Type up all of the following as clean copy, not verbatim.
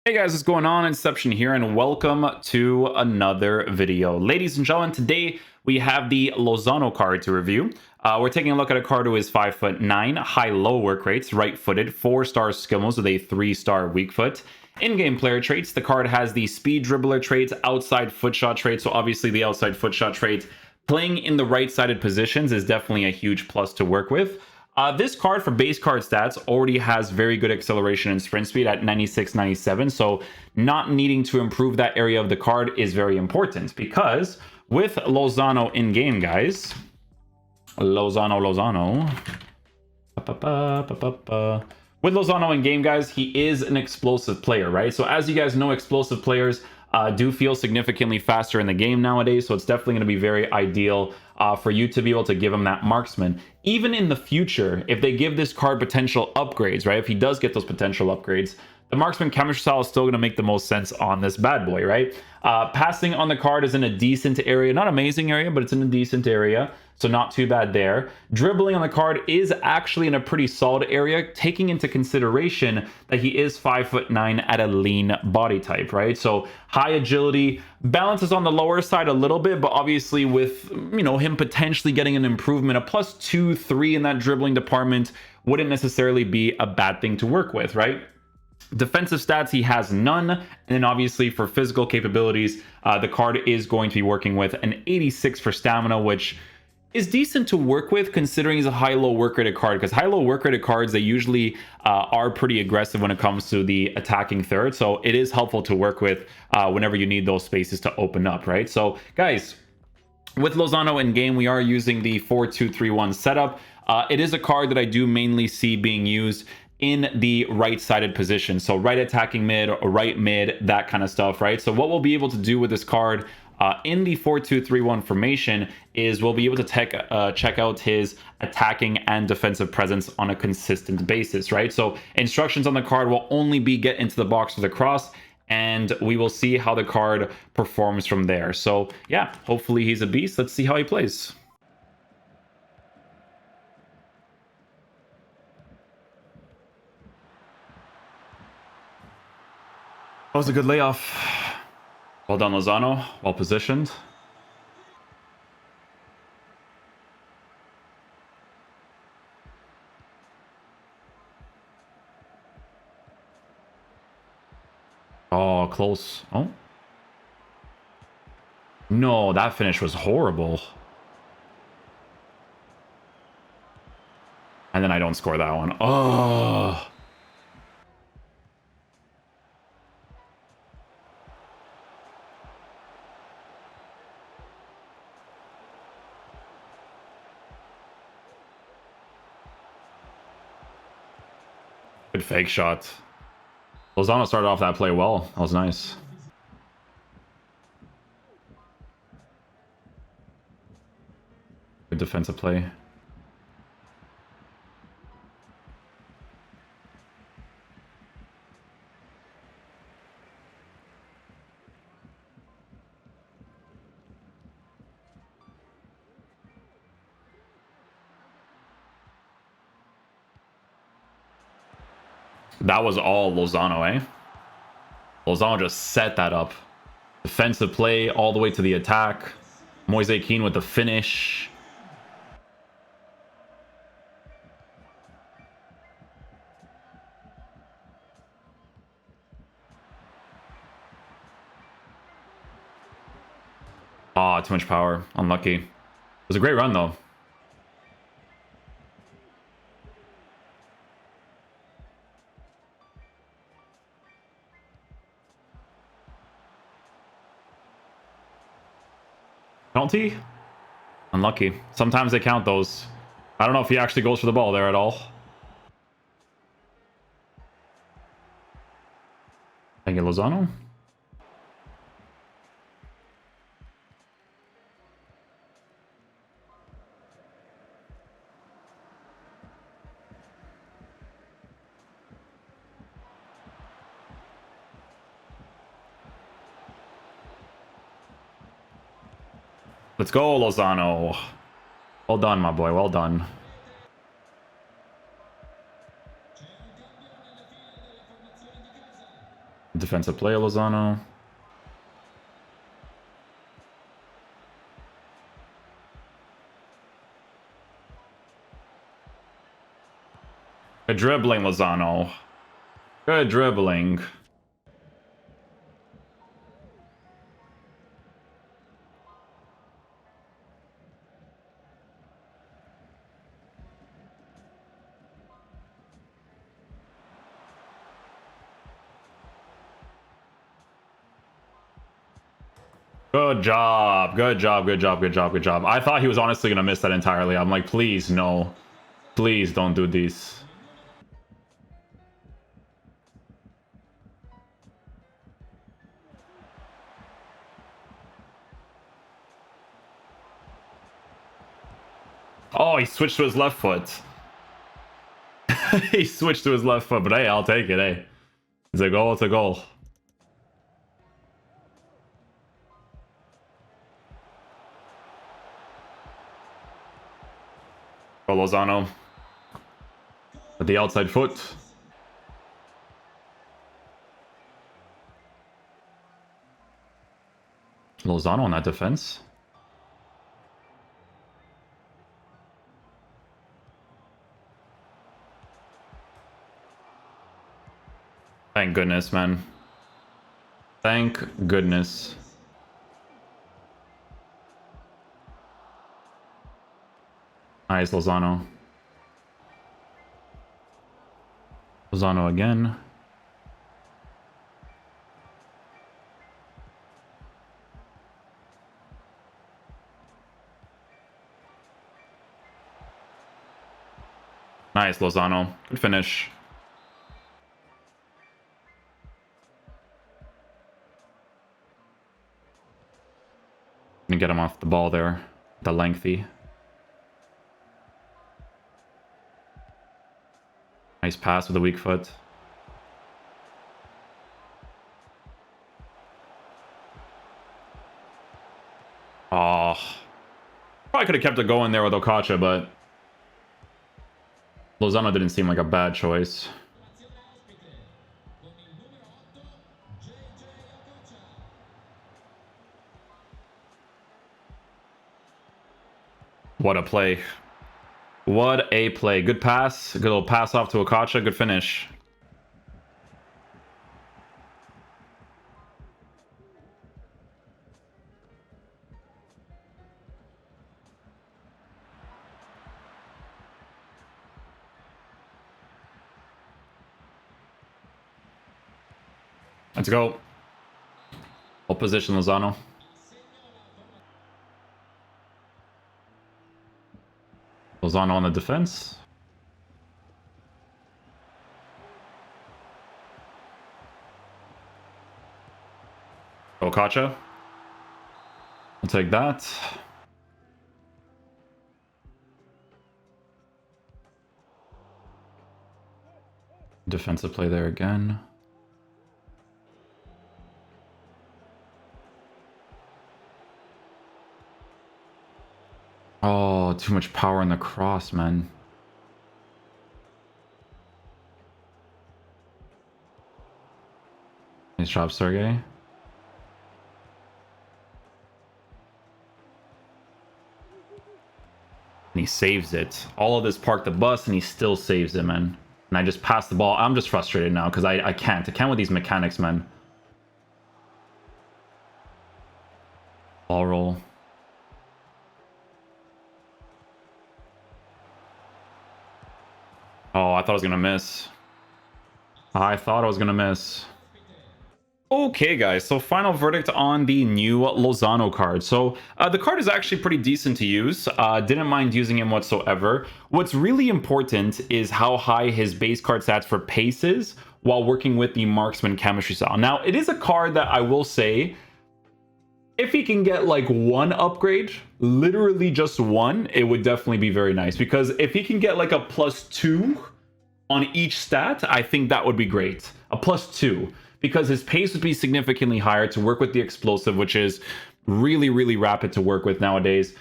Hey guys, what's going on? Inception here, and welcome to another video. Ladies and gentlemen, today we have the Lozano card to review. We're taking a look at a card who is 5'9", high-low work rates, right-footed, 4-star skill moves with a 3-star weak foot. In-game player traits, the card has the speed dribbler traits, outside foot shot trait, so obviously the outside foot shot trait playing in the right-sided positions is definitely a huge plus to work with. This card for base card stats already has very good acceleration and sprint speed at 96, 97. So not needing to improve that area of the card is very important because with Lozano in game, guys, Lozano. With Lozano in game, guys, he is an explosive player, right? So as you guys know, explosive players do feel significantly faster in the game nowadays. So it's definitely going to be very ideal for you to be able to give him that marksman. Even in the future, if they give this card potential upgrades, right? If he does get those potential upgrades, the marksman chemistry style is still going to make the most sense on this bad boy, right? Passing on the card is in a decent area. Not amazing area, but it's in a decent area. So not too bad there. Dribbling on the card is actually in a pretty solid area, taking into consideration that he is 5'9" at a lean body type, right? So high agility, balance is on the lower side a little bit, but obviously with, him potentially getting an improvement, a +2, 3 in that dribbling department wouldn't necessarily be a bad thing to work with, right? Defensive stats, he has none. And then obviously for physical capabilities, the card is going to be working with an 86 for stamina, which is decent to work with considering he's a high-low work rated card, because high-low work rated cards, they usually are pretty aggressive when it comes to the attacking third. So it is helpful to work with whenever you need those spaces to open up, right? So guys, with Lozano in game, we are using the 4-2-3-1 setup. It is a card that I do mainly see being used in the right-sided position. So right attacking mid or right mid, that kind of stuff, right? So what we'll be able to do with this card in the 4-2-3-1 formation is we'll be able to check out his attacking and defensive presence on a consistent basis, right? So instructions on the card will only be get into the box with a cross, and we will see how the card performs from there. So yeah, hopefully he's a beast. Let's see how he plays. That was a good layoff. Well done, Lozano. Well positioned. Oh, close. Oh. No, that finish was horrible. And then I don't score that one. Oh. Good fake shot. Lozano started off that play well. That was nice. Good defensive play. That was all Lozano, eh? Lozano just set that up. Defensive play all the way to the attack. Moise Keane with the finish. Ah, too much power. Unlucky. It was a great run, though. Penalty? Unlucky. Sometimes they count those. I don't know if he actually goes for the ball there at all. Thank you, Lozano. Let's go, Lozano. Well done, my boy. Well done. Defensive play, Lozano. Good dribbling, Lozano. Good dribbling. Good job. Good job. Good job. Good job. Good job. I thought he was honestly going to miss that entirely. I'm like, please, no. Please don't do this. Oh, he switched to his left foot. He switched to his left foot, but hey, I'll take it, hey. It's a goal, it's a goal. Oh, Lozano. At the outside foot. Lozano on that defense. Thank goodness, man. Thank goodness. Nice, Lozano. Lozano again. Nice, Lozano. Good finish. Gonna get him off the ball there. The lengthy. Nice pass with a weak foot. Oh. Probably could have kept it going there with Okacha, but Lozano didn't seem like a bad choice. What a play. What a play. Good pass. Good little pass off to Okacha. Good finish. Let's go. Hold position, Lozano. Lozano on the defense. Okacha. I'll take that. Defensive play there again. Oh, too much power in the cross, man. Nice job, Sergey. And he saves it. All of this parked the bus, and he still saves it, man. And I just passed the ball. I'm just frustrated now, because I can't. I can't with these mechanics, man. Ball roll. Oh, I thought I was going to miss. I thought I was going to miss. Okay, guys, so final verdict on the new Lozano card. So the card is actually pretty decent to use. Didn't mind using him whatsoever. What's really important is how high his base card stats for pace is while working with the marksman chemistry style. Now, it is a card that I will say, if he can get like one upgrade, literally just one, it would definitely be very nice. Because if he can get like a +2 on each stat, I think that would be great. A +2. Because his pace would be significantly higher to work with the explosive, which is really, really rapid to work with nowadays.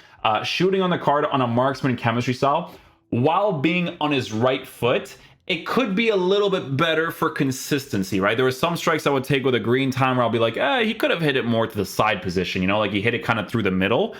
Shooting on the card on a marksman chemistry style, while being on his right foot, it could be a little bit better for consistency, right? There were some strikes I would take with a green time where I'll be like, he could have hit it more to the side position, you know, like he hit it kind of through the middle.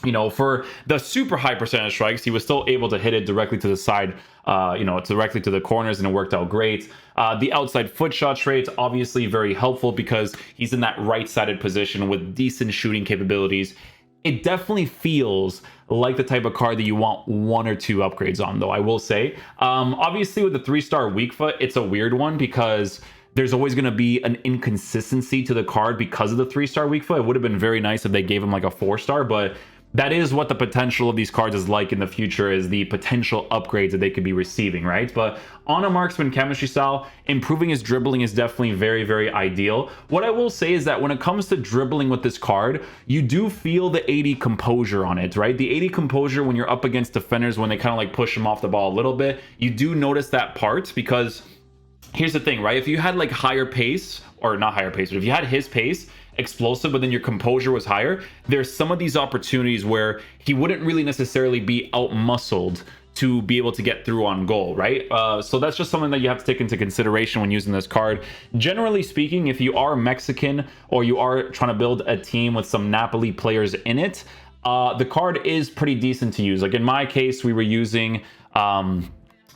You know, for the super high percentage strikes, he was still able to hit it directly to the side, you know, directly to the corners, and it worked out great. The outside foot shot rates, obviously very helpful because he's in that right-sided position with decent shooting capabilities. It definitely feels like the type of card that you want 1 or 2 upgrades on, though, I will say. Obviously, with the 3-star weak foot, it's a weird one because there's always going to be an inconsistency to the card because of the 3-star weak foot. It would have been very nice if they gave him like a 4-star, but that is what the potential of these cards is like in the future, is the potential upgrades that they could be receiving, right? But on a marksman chemistry style, improving his dribbling is definitely very, very ideal. What I will say is that when it comes to dribbling with this card, you do feel the 80 composure on it, right? The 80 composure when you're up against defenders, when they kind of like push him off the ball a little bit, you do notice that part, because here's the thing, right? If you had like higher pace, or not higher pace, but if you had his pace, explosive, but then your composure was higher, there's some of these opportunities where he wouldn't really necessarily be out-muscled to be able to get through on goal, right? So that's just something that you have to take into consideration when using this card. Generally speaking, if you are Mexican or you are trying to build a team with some Napoli players in it, the card is pretty decent to use. Like in my case, we were using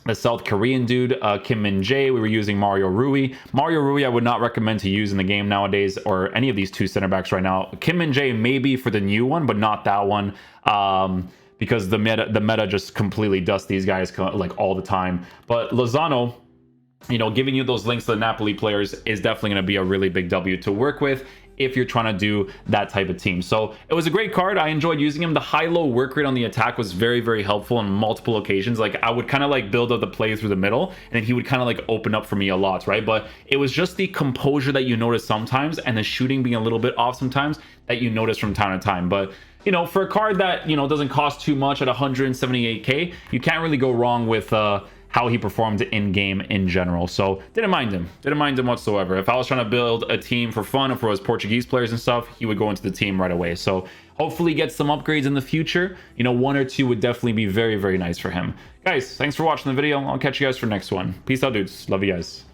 the South Korean dude, Kim Min-jae. We were using Mario Rui. Mario Rui I would not recommend to use in the game nowadays, or any of these 2 center backs right now. Kim Min-jae maybe for the new one, but not that one, because the meta just completely dusts these guys like all the time. But Lozano, you know, giving you those links to the Napoli players is definitely going to be a really big W to work with if you're trying to do that type of team. So it was a great card. I enjoyed using him. The high-low work rate on the attack was very, very helpful on multiple occasions. Like I would kind of like build up the play through the middle, and then he would kind of like open up for me a lot, right? But it was just the composure that you notice sometimes, and the shooting being a little bit off sometimes, that you notice from time to time. But you know, for a card that, you know, doesn't cost too much at 178k, you can't really go wrong with how he performed in game in general. So didn't mind him whatsoever. If I was trying to build a team for fun, or for his Portuguese players and stuff, he would go into the team right away. So hopefully get some upgrades in the future. You know, 1 or 2 would definitely be very, very nice for him. Guys, thanks for watching the video. I'll catch you guys for next one. Peace out, dudes. Love you guys.